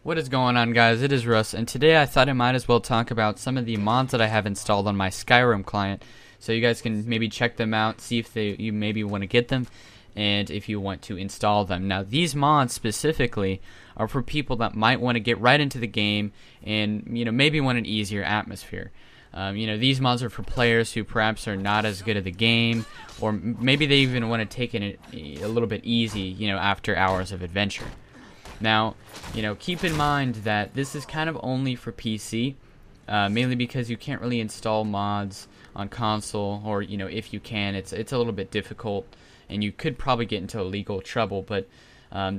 What is going on, guys? It is Russ, and today I thought I might as well talk about some of the mods that I have installed on my Skyrim client, so you guys can maybe check them out, see if you maybe want to get them, and if you want to install them. Now, these mods specifically are for people that might want to get right into the game and maybe want an easier atmosphere. These mods are for players who perhaps are not as good at the game, or maybe they even want to take it a little bit easy, after hours of adventure. Now, keep in mind that this is kind of only for PC, mainly because you can't really install mods on console, or if you can, it's a little bit difficult, and you could probably get into legal trouble. But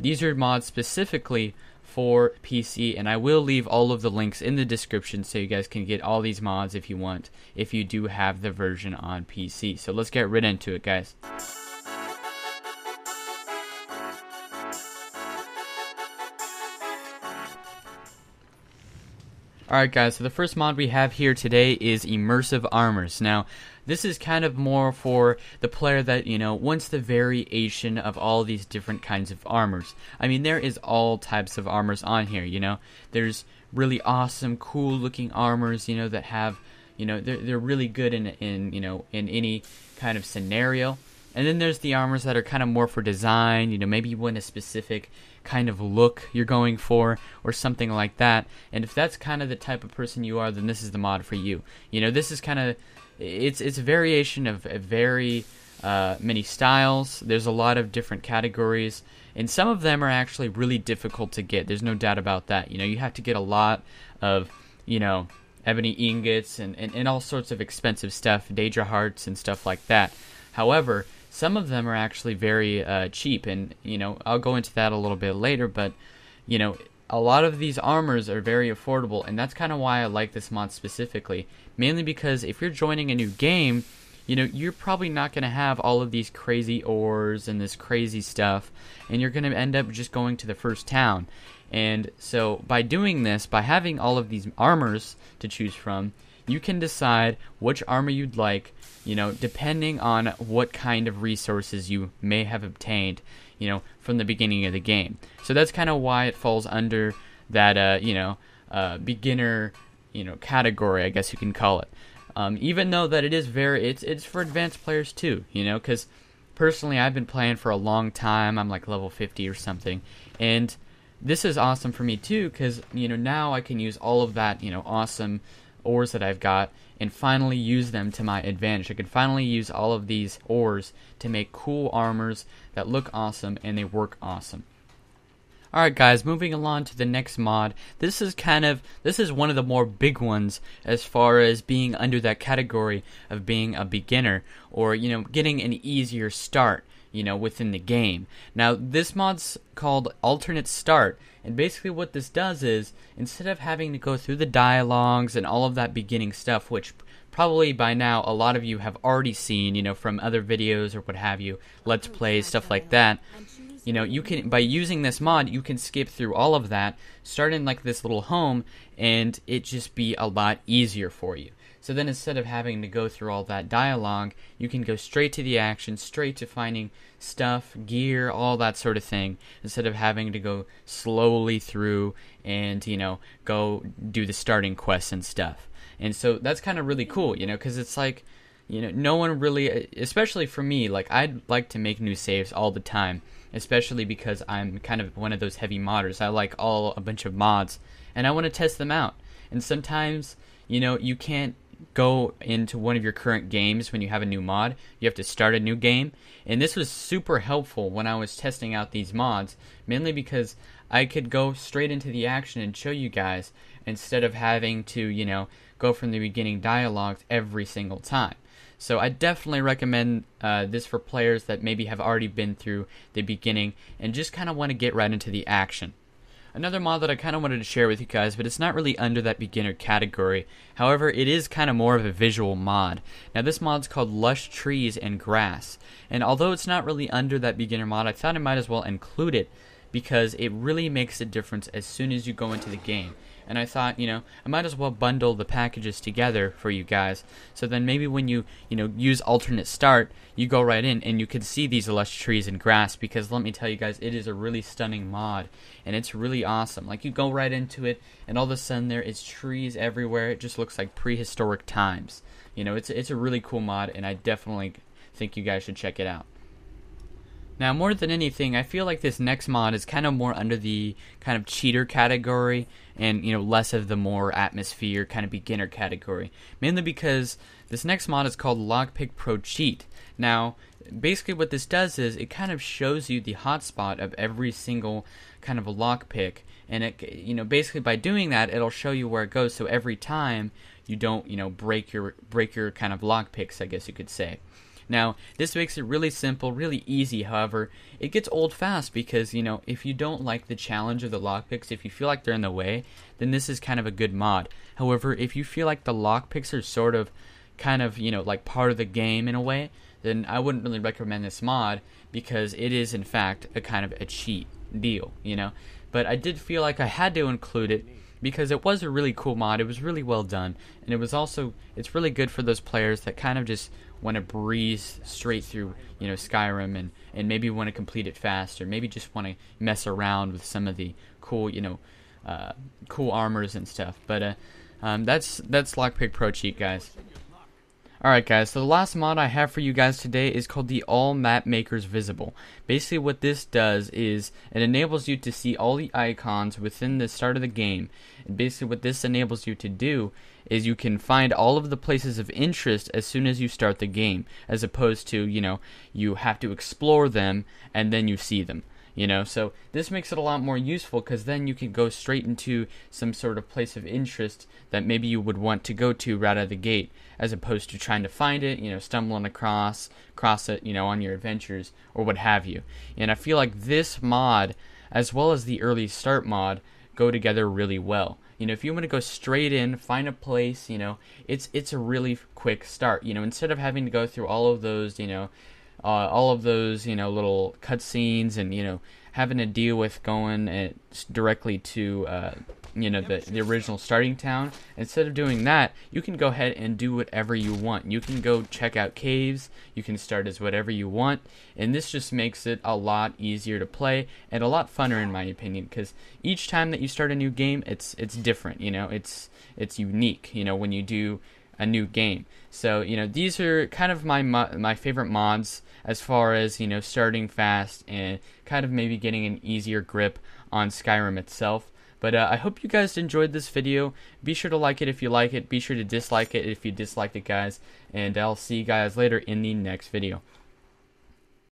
these are mods specifically for PC, and I will leave all of the links in the description so you guys can get all these mods if you want, if you do have the version on PC. So let's get right into it, guys. Alright guys, so the first mod we have here today is Immersive Armors. Now, this is kind of more for the player that, wants the variation of all these different kinds of armors. I mean, there is all types of armors on here, There's really awesome, cool looking armors, that have, they're really good in any kind of scenario. And then there's the armors that are kind of more for design, maybe you want a specific kind of look you're going for, or something like that. And if that's kind of the type of person you are, then this is the mod for you. This is kind of, it's a variation of very many styles. There's a lot of different categories, and some of them are actually really difficult to get. There's no doubt about that. You have to get a lot of, ebony ingots and all sorts of expensive stuff, Daedra hearts and stuff like that. However, some of them are actually very cheap, and I'll go into that a little bit later, but a lot of these armors are very affordable, and that's kind of why I like this mod specifically, mainly because if you're joining a new game, you're probably not going to have all of these crazy ores and this crazy stuff, and you're going to end up just going to the first town. And so by doing this, by having all of these armors to choose from, you can decide which armor you'd like, depending on what kind of resources you may have obtained, from the beginning of the game. So that's kind of why it falls under that, beginner, category, I guess you can call it. Even though that it is it's for advanced players too, because personally I've been playing for a long time. I'm like level 50 or something, and this is awesome for me too, because, now I can use all of that, awesome ores that I've got and finally use them to my advantage. I can finally use all of these ores to make cool armors that look awesome and they work awesome. Alright guys, moving along to the next mod. This is one of the more big ones as far as being under that category of being a beginner, or getting an easier start within the game. Now, this mod's called Alternate Start, and basically what this does is, instead of having to go through the dialogues and all of that beginning stuff, which probably by now a lot of you have already seen, from other videos or what have you, Let's Play, stuff like that, you can, by using this mod, you can skip through all of that, start in like this little home, and it just be a lot easier for you. So then instead of having to go through all that dialogue, you can go straight to the action, straight to finding stuff, gear, all that sort of thing, instead of having to go slowly through and, go do the starting quests and stuff. And so that's kind of really cool, because it's like, no one really, especially for me, like I'd like to make new saves all the time, especially because I'm kind of one of those heavy modders. I like a bunch of mods, and I want to test them out. And sometimes, you can't go into one of your current games when you have a new mod. You have to start a new game, and this was super helpful when I was testing out these mods, mainly because I could go straight into the action and show you guys, instead of having to go from the beginning dialogues every single time. So I definitely recommend this for players that maybe have already been through the beginning and just kind of want to get right into the action. Another mod that I kind of wanted to share with you guys, but it's not really under that beginner category. However, it is kind of more of a visual mod. Now, this mod's called Lush Trees and Grass, and although it's not really under that beginner mod, I thought I might as well include it because it really makes a difference as soon as you go into the game. And I thought, I might as well bundle the packages together for you guys, so then maybe when you use alternate start, you go right in and you can see these lush trees and grass, because let me tell you guys, it is a really stunning mod, and it's really awesome. Like, you go right into it, and all of a sudden there is trees everywhere. It just looks like prehistoric times. It's a really cool mod, and I definitely think you guys should check it out. Now, more than anything, I feel like this next mod is kind of more under the kind of cheater category, and less of the more atmosphere kind of beginner category. Mainly because this next mod is called Lockpick Pro Cheat. Now, basically what this does is it kind of shows you the hotspot of every single kind of a lockpick, and it basically by doing that, it'll show you where it goes. So every time you don't break your kind of lockpicks, I guess you could say. Now, this makes it really simple, really easy. However, it gets old fast because, if you don't like the challenge of the lockpicks, if you feel like they're in the way, then this is kind of a good mod. However, if you feel like the lockpicks are sort of, kind of, like part of the game in a way, then I wouldn't really recommend this mod, because it is, in fact, a kind of a cheat deal, But I did feel like I had to include it, because it was a really cool mod. It was really well done, and it's really good for those players that kind of just want to breeze straight through Skyrim, and maybe want to complete it fast, or maybe just want to mess around with some of the cool cool armors and stuff. But that's Lockpick Pro Cheat, guys. Alright guys, so the last mod I have for you guys today is called the All Map Makers Visible. Basically what this does is it enables you to see all the icons within the start of the game. And basically what this enables you to do is you can find all of the places of interest as soon as you start the game, as opposed to, you have to explore them and then you see them. So this makes it a lot more useful, because then you can go straight into some sort of place of interest that maybe you would want to go to right out of the gate, as opposed to trying to find it, stumbling across it, on your adventures or what have you. And I feel like this mod, as well as the early start mod, go together really well. If you want to go straight in, find a place, it's a really quick start. Instead of having to go through all of those, little cutscenes, and having to deal with going directly to the original starting town. Instead of doing that, you can go ahead and do whatever you want. You can go check out caves, you can start as whatever you want, and this just makes it a lot easier to play and a lot funner, in my opinion, because each time that you start a new game, it's different. It's unique when you do a new game. So these are kind of my favorite mods, as far as starting fast and kind of maybe getting an easier grip on Skyrim itself. But I hope you guys enjoyed this video. Be sure to like it if you like it. Be sure to dislike it if you disliked it, guys. And I'll see you guys later in the next video.